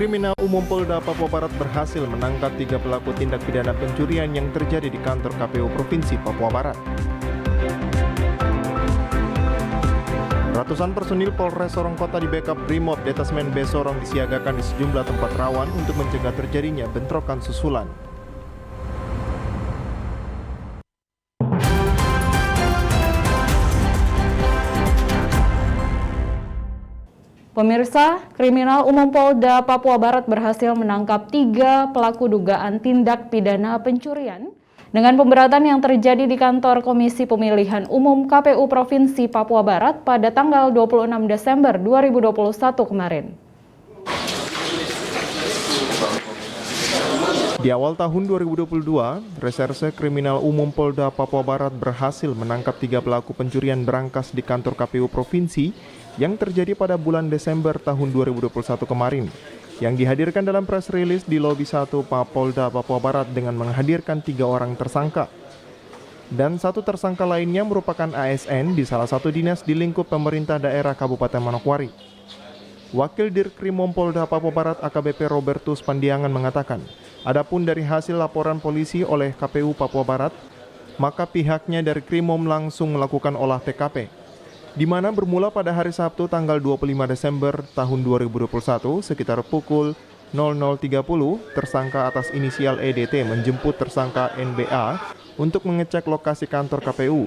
Kriminal Umum Polda Papua Barat berhasil menangkap 3 pelaku tindak pidana pencurian yang terjadi di kantor KPU Provinsi Papua Barat. Ratusan personil Polres Sorong Kota di backup Brimob Detasmen B Sorong disiagakan di sejumlah tempat rawan untuk mencegah terjadinya bentrokan susulan. Pemirsa, Kriminal Umum Polda Papua Barat berhasil menangkap 3 pelaku dugaan tindak pidana pencurian dengan pemberatan yang terjadi di kantor Komisi Pemilihan Umum KPU Provinsi Papua Barat pada tanggal 26 Desember 2021 kemarin. Di awal tahun 2022, Reserse Kriminal Umum Polda Papua Barat berhasil menangkap 3 pelaku pencurian berangkas di kantor KPU Provinsi yang terjadi pada bulan Desember tahun 2021 kemarin, yang dihadirkan dalam press release di Lobi 1 Polda Papua Barat dengan menghadirkan 3 orang tersangka. Dan 1 tersangka lainnya merupakan ASN di salah satu dinas di lingkup pemerintah daerah Kabupaten Manokwari. Wakil Dirkrimum Polda Papua Barat AKBP Robertus Pandiangan mengatakan, adapun dari hasil laporan polisi oleh KPU Papua Barat, maka pihaknya dari Krimum langsung melakukan olah TKP. Di mana bermula pada hari Sabtu tanggal 25 Desember tahun 2021 sekitar pukul 00.30, tersangka atas inisial EDT menjemput tersangka NBA untuk mengecek lokasi kantor KPU.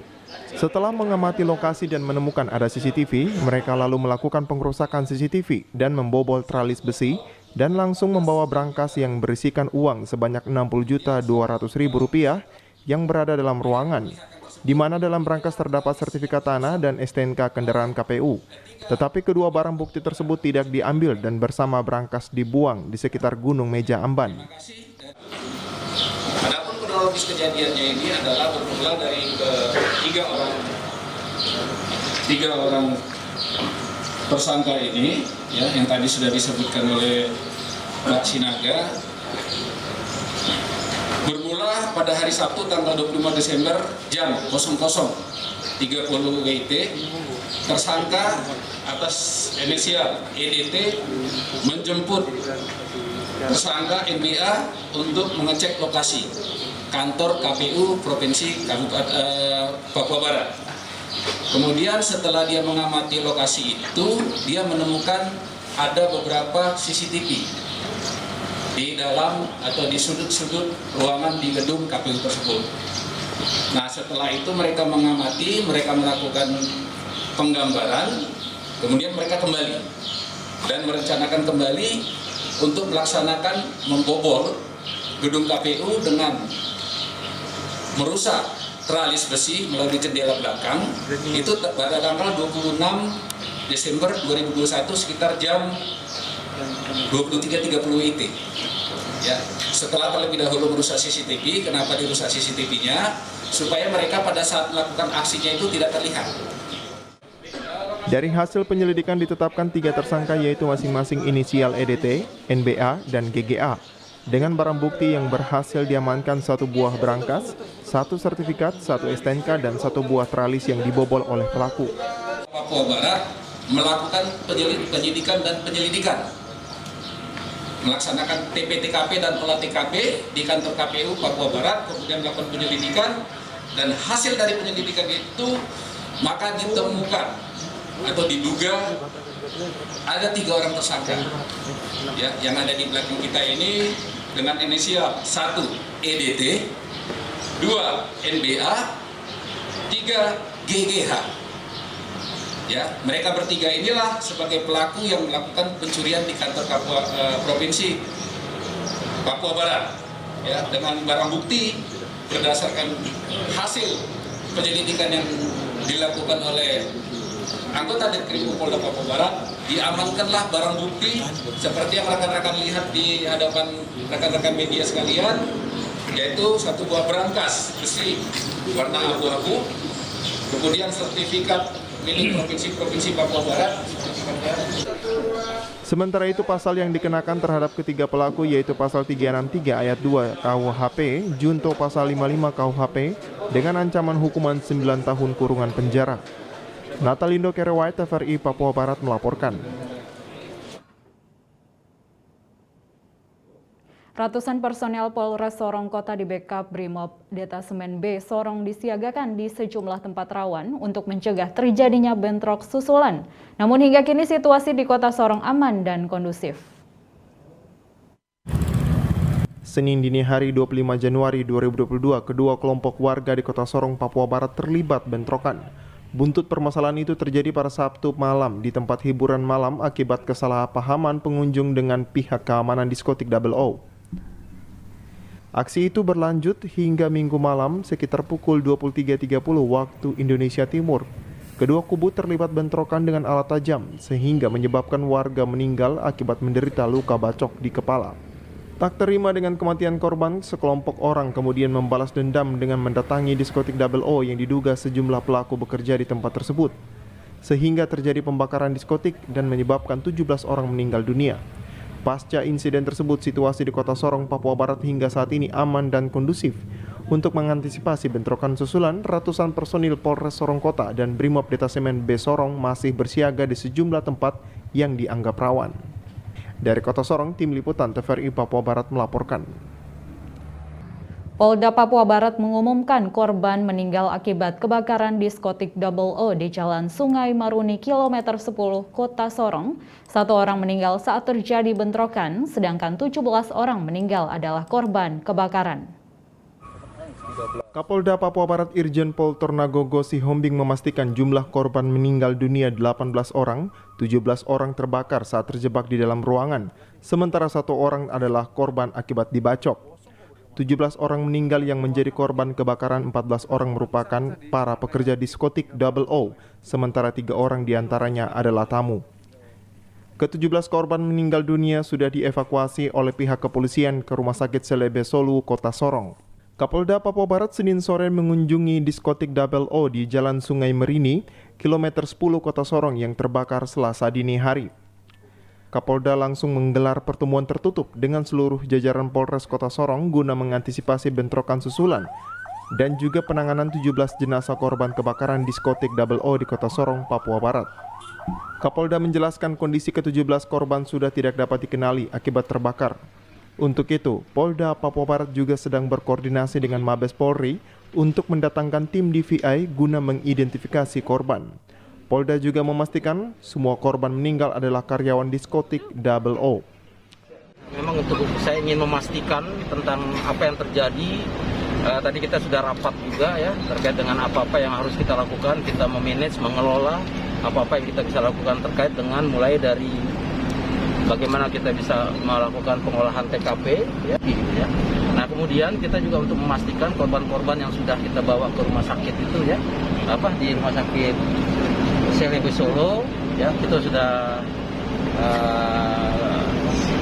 Setelah mengamati lokasi dan menemukan ada CCTV, mereka lalu melakukan pengrusakan CCTV dan membobol tralis besi dan langsung membawa brankas yang berisikan uang sebanyak Rp60.200.000 yang berada dalam ruangan, di mana dalam brankas terdapat sertifikat tanah dan STNK kendaraan KPU. Tetapi kedua barang bukti tersebut tidak diambil dan bersama brankas dibuang di sekitar Gunung Meja Amban. Adapun kronologis kejadiannya ini adalah bermula dari 3 orang tersangka ini, ya, yang tadi sudah disebutkan oleh Pak Sinaga. Bermula pada hari Sabtu tanggal 25 Desember jam 00.30 WIT, tersangka atas inisial EDT menjemput tersangka NBA untuk mengecek lokasi kantor KPU Provinsi Papua Barat. Kemudian setelah dia mengamati lokasi itu, dia menemukan ada beberapa CCTV di dalam atau di sudut-sudut ruangan di gedung KPU tersebut. Nah, setelah itu mereka mengamati, mereka melakukan penggambaran, kemudian mereka kembali dan merencanakan kembali untuk melaksanakan membobol gedung KPU dengan merusak tralis besi melalui jendela belakang. Itu pada tanggal 26 Desember 2021 sekitar jam 23.30 WIT. Ya, setelah terlebih dahulu merusak CCTV. Kenapa dirusak CCTV-nya? Supaya mereka pada saat melakukan aksinya itu tidak terlihat. Dari hasil penyelidikan ditetapkan 3 tersangka yaitu masing-masing inisial EDT, NBA, dan GGA. Dengan barang bukti yang berhasil diamankan 1 buah brankas, 1 sertifikat, 1 STNK, dan 1 buah tralis yang dibobol oleh pelaku. Papua Barat melakukan penyidikan dan penyelidikan, melaksanakan TP-TKP dan olah TKP di kantor KPU Papua Barat, kemudian melakukan penyelidikan, dan hasil dari penyelidikan itu maka ditemukan atau diduga ada 3 orang tersangka, ya, yang ada di belakang kita ini dengan inisial 1 EDT, 2 NBA, 3 GGH. Ya, mereka bertiga inilah sebagai pelaku yang melakukan pencurian di kantor Provinsi Papua Barat, ya, dengan barang bukti berdasarkan hasil penyelidikan yang dilakukan oleh anggota Dirkrimum Polda Papua Barat. Diamankanlah barang bukti seperti yang rekan-rekan lihat di hadapan rekan-rekan media sekalian, yaitu 1 buah brankas besi warna abu-abu, kemudian sertifikat milik Provinsi Papua Barat. Sementara itu pasal yang dikenakan terhadap ketiga pelaku yaitu pasal 363 ayat 2 KUHP, junto pasal 55 KUHP dengan ancaman hukuman 9 tahun kurungan penjara. Natalindo Kerewait, TVRI Papua Barat melaporkan. Ratusan personel Polres Sorong Kota di backup Brimob Detasemen B Sorong disiagakan di sejumlah tempat rawan untuk mencegah terjadinya bentrok susulan. Namun hingga kini situasi di Kota Sorong aman dan kondusif. Senin dini hari 25 Januari 2022, kedua kelompok warga di Kota Sorong, Papua Barat terlibat bentrokan. Buntut permasalahan itu terjadi pada Sabtu malam di tempat hiburan malam akibat kesalahpahaman pengunjung dengan pihak keamanan diskotik Double O. Aksi itu berlanjut hingga Minggu malam sekitar pukul 23.30 waktu Indonesia Timur. Kedua kubu terlibat bentrokan dengan alat tajam sehingga menyebabkan warga meninggal akibat menderita luka bacok di kepala. Tak terima dengan kematian korban, sekelompok orang kemudian membalas dendam dengan mendatangi diskotik Double O yang diduga sejumlah pelaku bekerja di tempat tersebut. Sehingga terjadi pembakaran diskotik dan menyebabkan 17 orang meninggal dunia. Pasca insiden tersebut, situasi di Kota Sorong, Papua Barat hingga saat ini aman dan kondusif. Untuk mengantisipasi bentrokan susulan, ratusan personil Polres Sorong Kota dan Brimob Detasemen B Sorong masih bersiaga di sejumlah tempat yang dianggap rawan. Dari Kota Sorong, Tim Liputan TVRI Papua Barat melaporkan. Polda Papua Barat mengumumkan korban meninggal akibat kebakaran diskotik Double O di Jalan Sungai Maruni kilometer 10 Kota Sorong. 1 orang meninggal saat terjadi bentrokan, sedangkan 17 orang meninggal adalah korban kebakaran. Kapolda Papua Barat Irjen Pol Tornagogo Sihombing memastikan jumlah korban meninggal dunia 18 orang, 17 orang terbakar saat terjebak di dalam ruangan, sementara 1 orang adalah korban akibat dibacok. 17 orang meninggal yang menjadi korban kebakaran, 14 orang merupakan para pekerja diskotik Double O, sementara 3 orang diantaranya adalah tamu. Ke-17 korban meninggal dunia sudah dievakuasi oleh pihak kepolisian ke Rumah Sakit Selebe Solu, Kota Sorong. Kapolda Papua Barat Senin sore mengunjungi diskotik Double O di Jalan Sungai Merini, kilometer 10 Kota Sorong yang terbakar Selasa dini hari. Kapolda langsung menggelar pertemuan tertutup dengan seluruh jajaran Polres Kota Sorong guna mengantisipasi bentrokan susulan dan juga penanganan 17 jenazah korban kebakaran diskotik Double O di Kota Sorong, Papua Barat. Kapolda menjelaskan kondisi ke-17 korban sudah tidak dapat dikenali akibat terbakar. Untuk itu, Polda Papua Barat juga sedang berkoordinasi dengan Mabes Polri untuk mendatangkan tim DVI guna mengidentifikasi korban. Polda juga memastikan semua korban meninggal adalah karyawan diskotik Double O. Memang untuk saya ingin memastikan tentang apa yang terjadi. Tadi kita sudah rapat juga ya terkait dengan apa-apa yang harus kita lakukan. Kita memanage, mengelola apa-apa yang kita bisa lakukan terkait dengan mulai dari bagaimana kita bisa melakukan pengolahan TKP ya. Nah kemudian kita juga untuk memastikan korban-korban yang sudah kita bawa ke rumah sakit itu ya di rumah sakit Selebe Solo ya kita sudah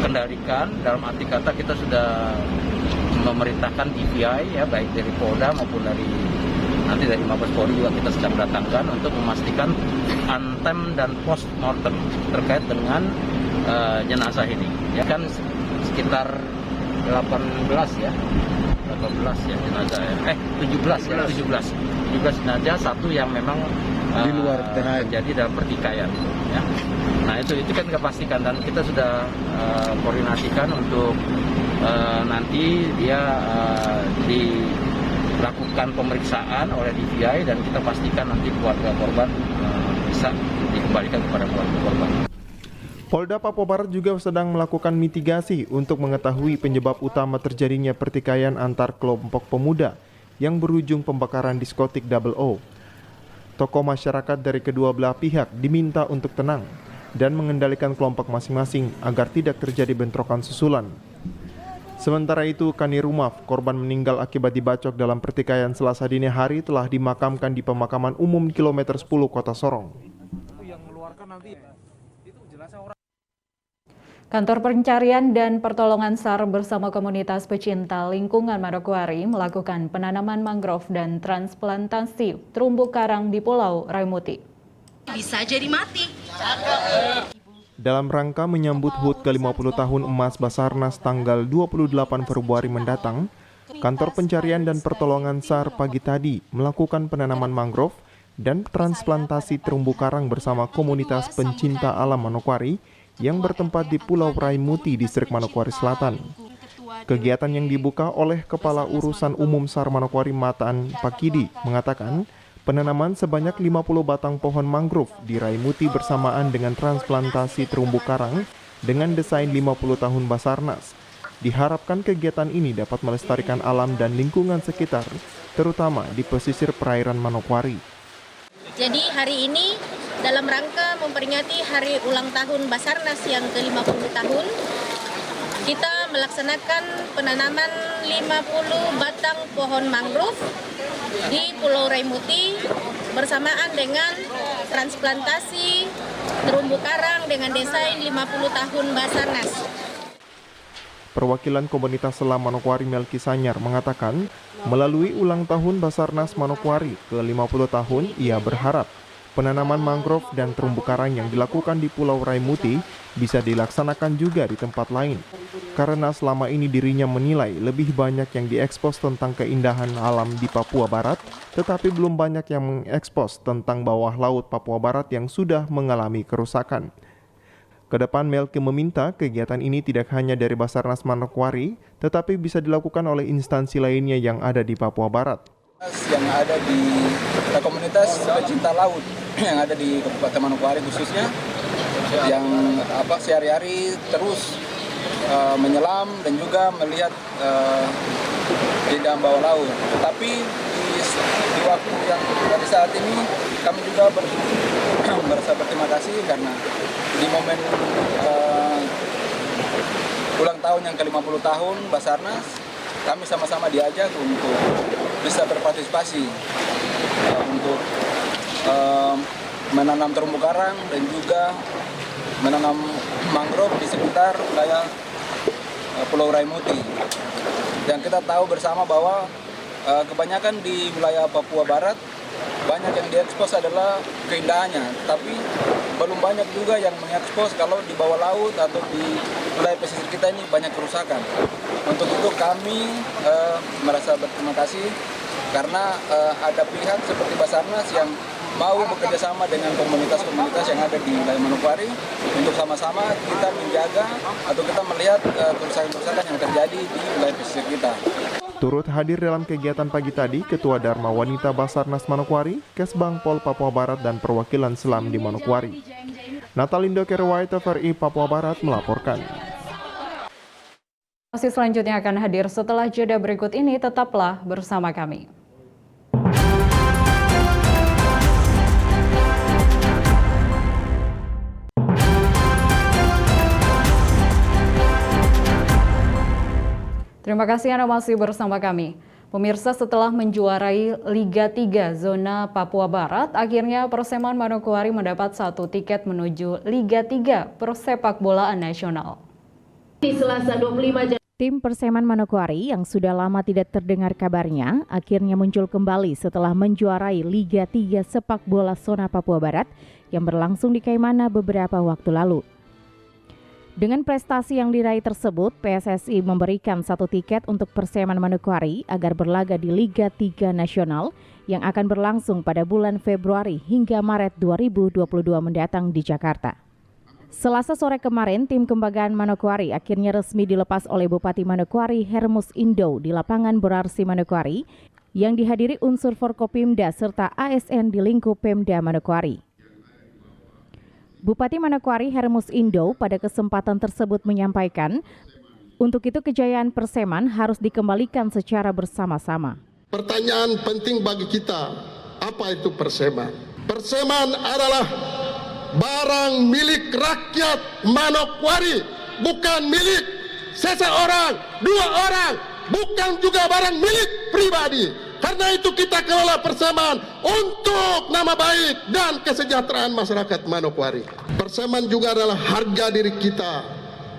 kendalikan, dalam arti kata kita sudah memerintahkan DVI ya baik dari Polda maupun dari Mabes Polri juga kita sedang datangkan untuk memastikan antem dan post mortem terkait dengan jenazah ini ya kan sekitar 18 ya jenazah ya 17 jenazah, satu yang memang di luar terjadi dalam pertikaian ya. Nah itu kan kita pastikan dan kita sudah koordinasikan untuk nanti dia dilakukan pemeriksaan oleh DVI dan kita pastikan nanti keluarga korban bisa dikembalikan kepada keluarga korban. Polda Papua Barat juga sedang melakukan mitigasi untuk mengetahui penyebab utama terjadinya pertikaian antar kelompok pemuda yang berujung pembakaran diskotik Double O. Tokoh masyarakat dari kedua belah pihak diminta untuk tenang dan mengendalikan kelompok masing-masing agar tidak terjadi bentrokan susulan. Sementara itu, Kanirumaf, korban meninggal akibat dibacok dalam pertikaian Selasa dini hari telah dimakamkan di pemakaman umum kilometer 10 Kota Sorong. Kantor Pencarian dan Pertolongan SAR bersama komunitas pecinta lingkungan Manokwari melakukan penanaman mangrove dan transplantasi terumbu karang di Pulau Raimuti. Bisa jadi mati. Dalam rangka menyambut HUT ke-50 tahun emas Basarnas tanggal 28 Februari mendatang, Kantor Pencarian dan Pertolongan SAR pagi tadi melakukan penanaman mangrove dan transplantasi terumbu karang bersama komunitas pencinta alam Manokwari yang bertempat di Pulau Raimuti, Distrik Manokwari Selatan. Kegiatan yang dibuka oleh Kepala Urusan Umum SAR Manokwari Matan Pakidi mengatakan penanaman sebanyak 50 batang pohon mangrove di Raimuti bersamaan dengan transplantasi terumbu karang dengan desain 50 tahun Basarnas. Diharapkan kegiatan ini dapat melestarikan alam dan lingkungan sekitar, terutama di pesisir perairan Manokwari. Jadi hari ini dalam rangka memperingati hari ulang tahun Basarnas yang ke-50 tahun, kita melaksanakan penanaman 50 batang pohon mangrove di Pulau Raimuti bersamaan dengan transplantasi terumbu karang dengan desain 50 tahun Basarnas. Perwakilan komunitas selam Manokwari Melki Sanyar mengatakan, melalui ulang tahun Basarnas Manokwari ke-50 tahun, ia berharap penanaman mangrove dan terumbu karang yang dilakukan di Pulau Raimuti bisa dilaksanakan juga di tempat lain. Karena selama ini dirinya menilai lebih banyak yang diekspos tentang keindahan alam di Papua Barat, tetapi belum banyak yang mengekspos tentang bawah laut Papua Barat yang sudah mengalami kerusakan. Kedepan Melki meminta kegiatan ini tidak hanya dari Basarnas Manokwari, tetapi bisa dilakukan oleh instansi lainnya yang ada di Papua Barat. Yang ada di komunitas pecinta laut yang ada di Kabupaten Manokwari khususnya, yang sehari-hari terus menyelam dan juga melihat keindahan bawah laut. Tetapi di waktu yang dari saat ini kami juga merasa berterima kasih karena di momen ulang tahun yang ke-50 tahun Basarnas, kami sama-sama diajak untuk bisa berpartisipasi untuk menanam terumbu karang dan juga menanam mangrove di sekitar wilayah Pulau Raimuti. Dan kita tahu bersama bahwa kebanyakan di wilayah Papua Barat banyak yang diekspos adalah keindahannya, tapi belum banyak juga yang mengekspos kalau di bawah laut atau di wilayah pesisir kita ini banyak kerusakan. Untuk itu kami merasa berterima kasih karena ada pihak seperti Basarnas yang mau bekerjasama dengan komunitas-komunitas yang ada di wilayah Manokwari untuk sama-sama kita menjaga atau kita melihat kerusakan-kerusakan yang terjadi di wilayah pesisir kita. Turut hadir dalam kegiatan pagi tadi Ketua Dharma Wanita Basarnas Manokwari, Kesbang Pol Papua Barat dan perwakilan selam di Manokwari. Natalindo Kerwai TVRI Papua Barat melaporkan. Masih selanjutnya akan hadir setelah jeda berikut ini, tetaplah bersama kami. Terima kasih Anda masih bersama kami. Pemirsa, setelah menjuarai Liga 3 zona Papua Barat, akhirnya Perseman Manokwari mendapat 1 tiket menuju Liga 3 Persepak Bolaan Nasional. Di Selasa 25 Tim Perseman Manokwari yang sudah lama tidak terdengar kabarnya akhirnya muncul kembali setelah menjuarai Liga 3 Sepak Bola Zona Papua Barat yang berlangsung di Kaimana beberapa waktu lalu. Dengan prestasi yang diraih tersebut, PSSI memberikan 1 tiket untuk Perseman Manokwari agar berlaga di Liga 3 Nasional yang akan berlangsung pada bulan Februari hingga Maret 2022 mendatang di Jakarta. Selasa sore kemarin, tim kebanggaan Manokwari akhirnya resmi dilepas oleh Bupati Manokwari Hermus Indo di lapangan Borarsi Manokwari yang dihadiri unsur Forkopimda serta ASN di lingkup Pemda Manokwari. Bupati Manokwari Hermus Indo pada kesempatan tersebut menyampaikan, untuk itu kejayaan Perseman harus dikembalikan secara bersama-sama. Pertanyaan penting bagi kita, apa itu Perseman? Perseman adalah barang milik rakyat Manokwari, bukan milik seseorang, 2 orang, bukan juga barang milik pribadi. Karena itu kita kelola Perseman untuk nama baik dan kesejahteraan masyarakat Manokwari. Perseman juga adalah harga diri kita,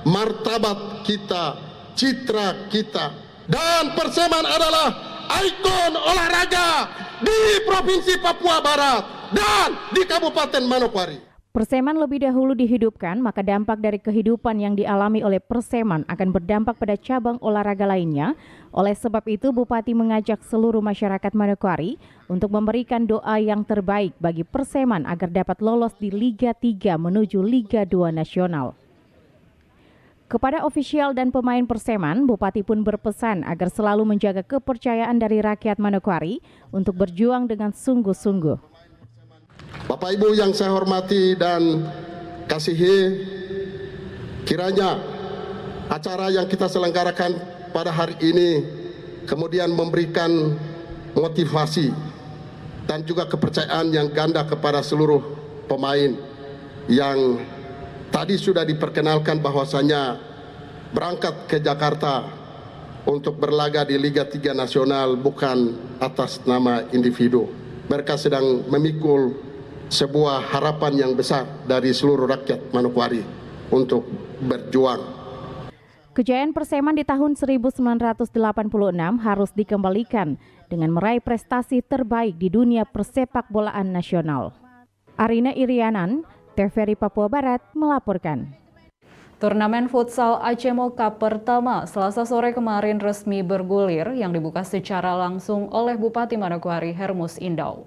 martabat kita, citra kita. Dan Perseman adalah ikon olahraga di Provinsi Papua Barat dan di Kabupaten Manokwari. Perseman lebih dahulu dihidupkan, maka dampak dari kehidupan yang dialami oleh Perseman akan berdampak pada cabang olahraga lainnya. Oleh sebab itu, Bupati mengajak seluruh masyarakat Manokwari untuk memberikan doa yang terbaik bagi Perseman agar dapat lolos di Liga 3 menuju Liga 2 Nasional. Kepada ofisial dan pemain Perseman, Bupati pun berpesan agar selalu menjaga kepercayaan dari rakyat Manokwari untuk berjuang dengan sungguh-sungguh. Bapak Ibu yang saya hormati dan kasihi, kiranya acara yang kita selenggarakan pada hari ini kemudian memberikan motivasi dan juga kepercayaan yang ganda kepada seluruh pemain yang tadi sudah diperkenalkan bahwasanya berangkat ke Jakarta untuk berlaga di Liga 3 Nasional bukan atas nama individu. Mereka sedang memikul sebuah harapan yang besar dari seluruh rakyat Manokwari untuk berjuang. Kejayaan Perseman di tahun 1986 harus dikembalikan dengan meraih prestasi terbaik di dunia persepak bolaan nasional. Arina Irianan, TVRI Papua Barat melaporkan. Turnamen futsal Acemo Cup pertama Selasa sore kemarin resmi bergulir yang dibuka secara langsung oleh Bupati Manokwari Hermus Indau.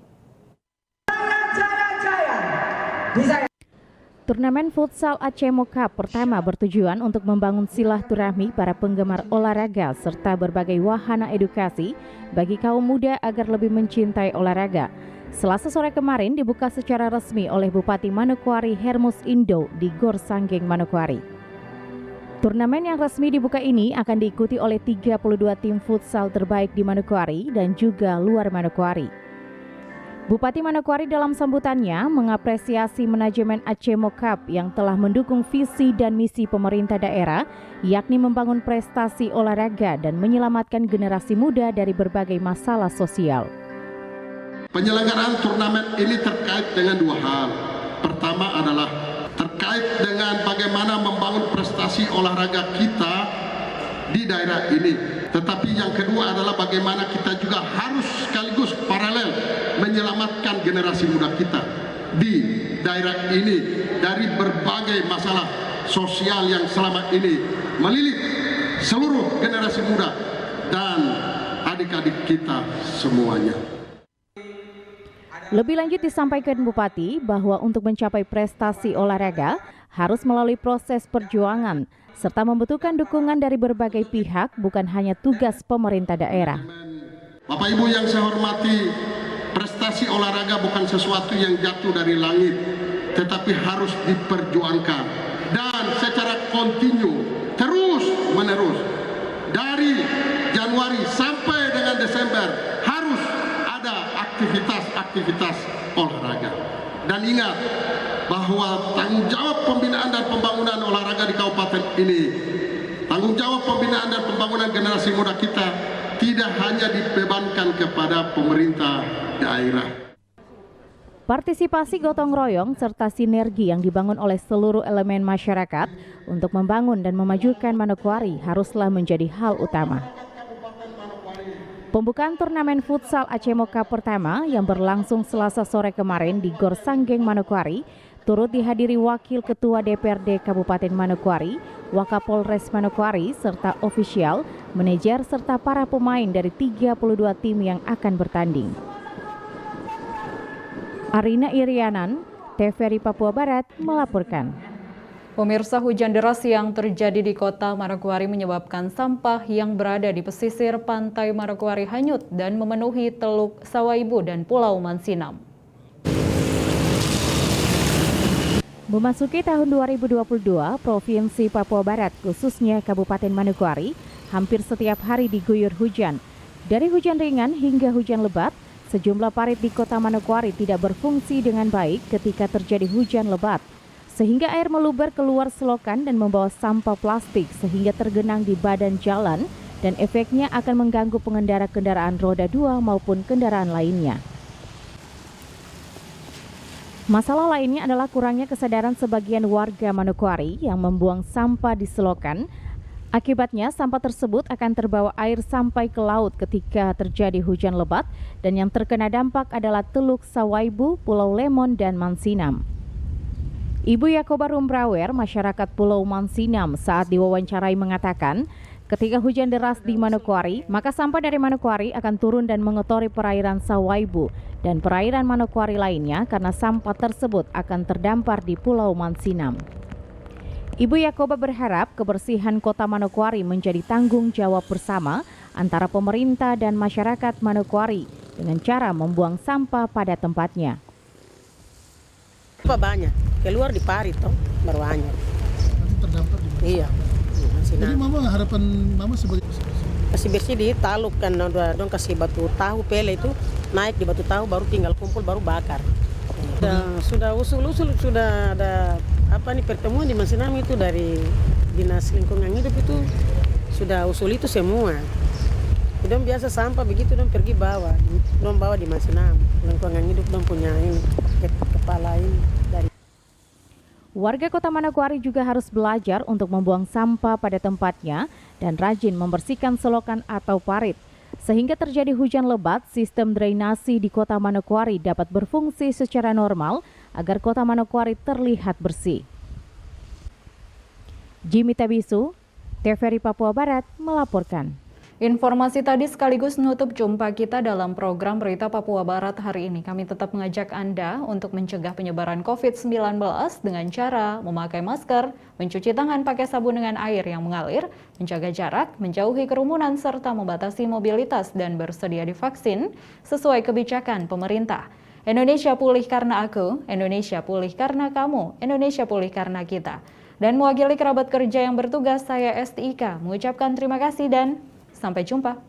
Turnamen futsal Acemo Cup pertama bertujuan untuk membangun silaturahmi para penggemar olahraga serta berbagai wahana edukasi bagi kaum muda agar lebih mencintai olahraga. Selasa sore kemarin dibuka secara resmi oleh Bupati Manokwari Hermus Indau di Gor Sanggeng Manokwari. Turnamen yang resmi dibuka ini akan diikuti oleh 32 tim futsal terbaik di Manokwari dan juga luar Manokwari. Bupati Manokwari dalam sambutannya mengapresiasi manajemen Acemo Cup yang telah mendukung visi dan misi pemerintah daerah, yakni membangun prestasi olahraga dan menyelamatkan generasi muda dari berbagai masalah sosial. Penyelenggaraan turnamen ini terkait dengan dua hal. Pertama adalah terkait dengan bagaimana membangun prestasi olahraga kita di daerah ini. Tetapi yang kedua adalah bagaimana kita juga harus sekaligus paralel menyelamatkan generasi muda kita di daerah ini dari berbagai masalah sosial yang selama ini melilit seluruh generasi muda dan adik-adik kita semuanya. Lebih lanjut disampaikan Bupati bahwa untuk mencapai prestasi olahraga harus melalui proses perjuangan serta membutuhkan dukungan dari berbagai pihak, bukan hanya tugas pemerintah daerah. Bapak Ibu yang saya hormati, prestasi olahraga bukan sesuatu yang jatuh dari langit, tetapi harus diperjuangkan dan secara kontinu, terus menerus. Dari Januari sampai dengan Desember harus ada aktivitas olahraga. Dan ingat bahwa tanggung jawab pembinaan dan pembangunan olahraga di kabupaten ini, tanggung jawab pembinaan dan pembangunan generasi muda kita tidak hanya dibebankan kepada pemerintah daerah. Partisipasi gotong royong serta sinergi yang dibangun oleh seluruh elemen masyarakat untuk membangun dan memajukan Manokwari haruslah menjadi hal utama. Pembukaan turnamen futsal Acemo Cup pertama yang berlangsung Selasa sore kemarin di Gor Sanggeng Manokwari turut dihadiri Wakil Ketua DPRD Kabupaten Manokwari, Wakapolres Manokwari, serta ofisial, manajer, serta para pemain dari 32 tim yang akan bertanding. Arina Irianan, TVRI Papua Barat melaporkan. Pemirsa, hujan deras yang terjadi di kota Manokwari menyebabkan sampah yang berada di pesisir pantai Manokwari hanyut dan memenuhi Teluk Sawaibu dan Pulau Mansinam. Memasuki tahun 2022, Provinsi Papua Barat, khususnya Kabupaten Manokwari, hampir setiap hari diguyur hujan. Dari hujan ringan hingga hujan lebat, sejumlah parit di kota Manokwari tidak berfungsi dengan baik ketika terjadi hujan lebat, sehingga air meluber keluar selokan dan membawa sampah plastik sehingga tergenang di badan jalan dan efeknya akan mengganggu pengendara kendaraan roda 2 maupun kendaraan lainnya. Masalah lainnya adalah kurangnya kesadaran sebagian warga Manokwari yang membuang sampah di selokan. Akibatnya sampah tersebut akan terbawa air sampai ke laut ketika terjadi hujan lebat dan yang terkena dampak adalah Teluk Sawaibu, Pulau Lemon, dan Mansinam. Ibu Yakoba Rumbrawer, masyarakat Pulau Mansinam, saat diwawancarai mengatakan, ketika hujan deras di Manokwari, maka sampah dari Manokwari akan turun dan mengotori perairan Sawaibu dan perairan Manokwari lainnya karena sampah tersebut akan terdampar di Pulau Mansinam. Ibu Yakoba berharap kebersihan Kota Manokwari menjadi tanggung jawab bersama antara pemerintah dan masyarakat Manokwari dengan cara membuang sampah pada tempatnya. Banyak, keluar di parit toh, baru banyak. Terdampak di mana? Iya. Jadi mama harapan mama sebagai kasih bersih di taluk kan, dong kasih batu tahu pele itu naik di batu tahu baru tinggal kumpul baru bakar. Sudah usul-usul sudah ada pertemuan di Masinam itu dari Dinas Lingkungan Hidup itu sudah usul itu semua. Dong biasa sampah begitu dong pergi bawa di Masinam. Lingkungan Hidup dong punya ini kepala ini dari. Warga Kota Manokwari juga harus belajar untuk membuang sampah pada tempatnya dan rajin membersihkan selokan atau parit. Sehingga terjadi hujan lebat, sistem drainasi di Kota Manokwari dapat berfungsi secara normal agar Kota Manokwari terlihat bersih. Jimmy Tabisu, TVRI Papua Barat melaporkan. Informasi tadi sekaligus menutup jumpa kita dalam program Berita Papua Barat hari ini. Kami tetap mengajak Anda untuk mencegah penyebaran COVID-19 dengan cara memakai masker, mencuci tangan pakai sabun dengan air yang mengalir, menjaga jarak, menjauhi kerumunan, serta membatasi mobilitas dan bersedia divaksin sesuai kebijakan pemerintah. Indonesia pulih karena aku, Indonesia pulih karena kamu, Indonesia pulih karena kita. Dan mewakili kerabat kerja yang bertugas, saya Esti Ika mengucapkan terima kasih dan sampai jumpa.